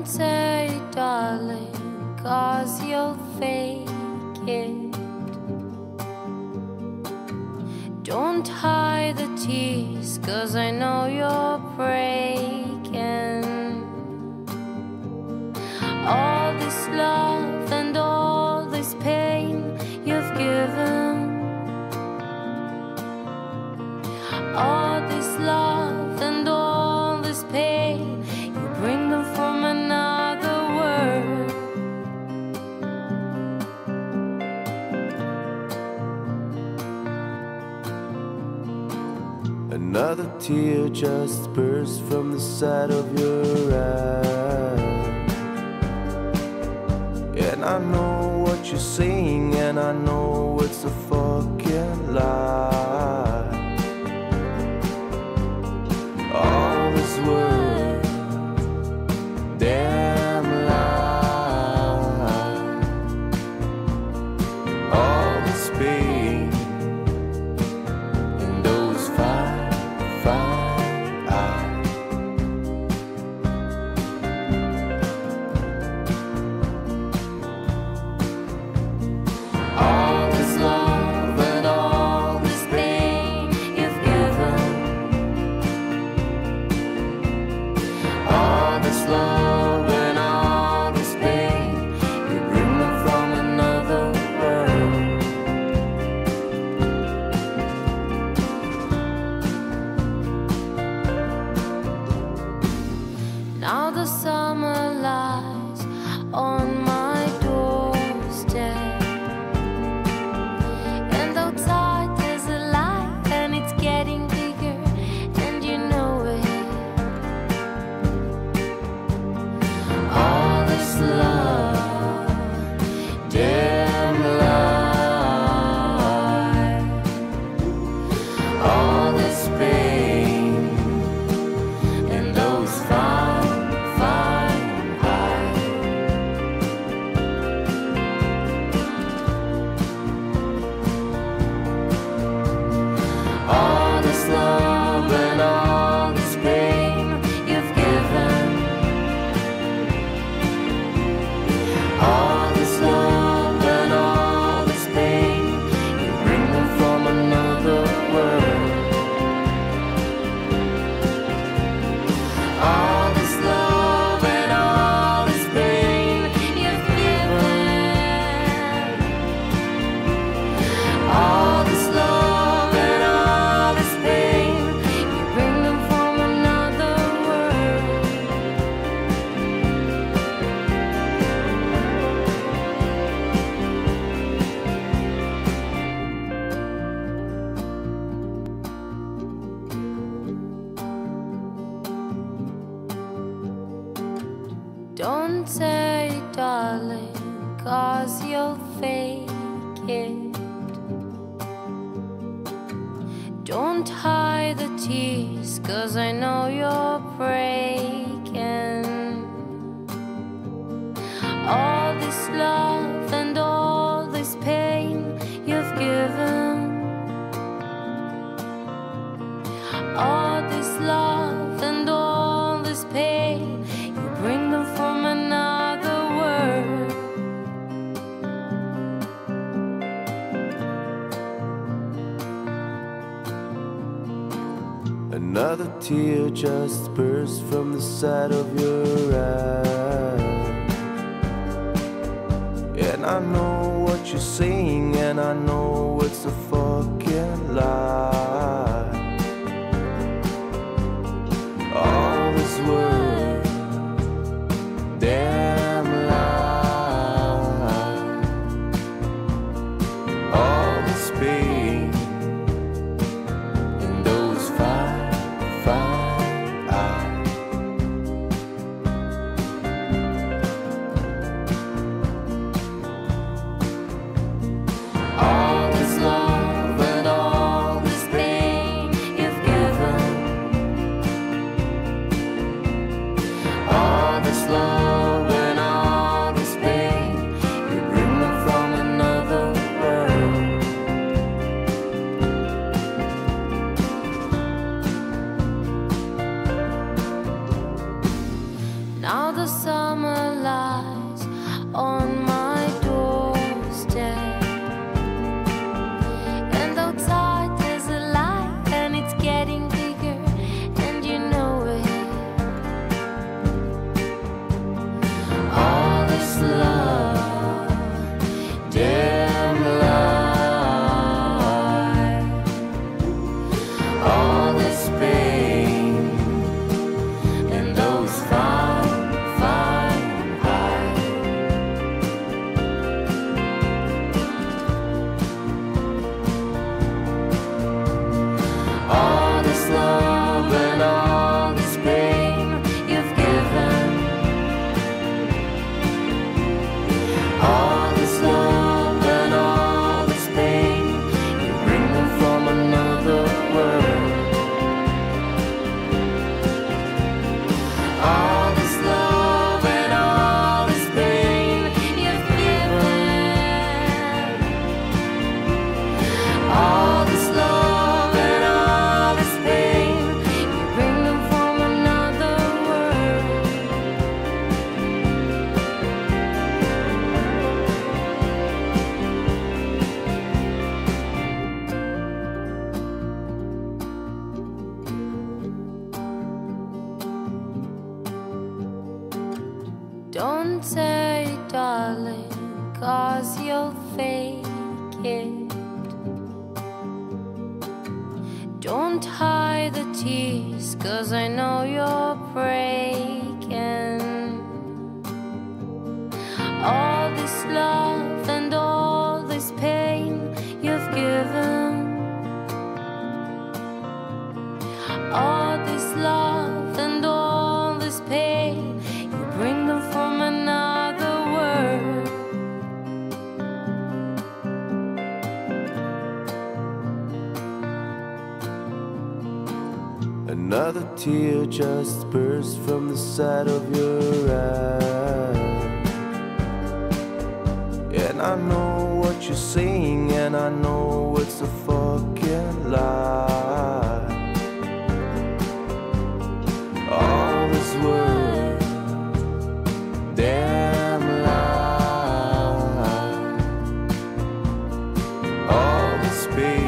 say darling, 'cause you'll fake it. Don't hide the tears, 'cause I know you're breaking. All this love and all this pain you've given. All this love and all this pain, you bring them from another world. Another tear just burst from the side of your eye. And I know what you're saying, and I know it's a fucking lie. All this word, damn lie. All this pain in those fine eyes. All this love and all this pain you've given. All this love and all this pain, you bring them from another world. Now the summer lies on my doorstep, and outside there's a light and it's getting bigger, and you know it. All this love, damn lie. All this pain in those fine eyes. All this love and all this pain you've given. All this love and all this pain, you bring them from another world. All this love and all this pain you've given. All this love and all this pain, you bring them from another world. Don't say darling, 'cause you'll fake it. Don't hide the tears, 'cause I know you're breaking. All this love and all this pain you've given. All this love and all this pain, you bring them from another world. Another tear just burst from the side of your eye. And I know what you're saying, and I know it's a fucking lie. All this word, damn lie. All this pain in those fine eyes. All this love and all this pain you've given. All this love and all this pain, you bring them from another world. Don't say darling, 'cause you'll fake it. Don't hide the tears, 'cause I know you're breaking. All this love and all this pain you've given. All this love and all this pain, you bring them from another world. Another tear just burst from the side of your eye. And I know what you're saying, and I know it's a fucking lie. All this word, damn lie. All this pain.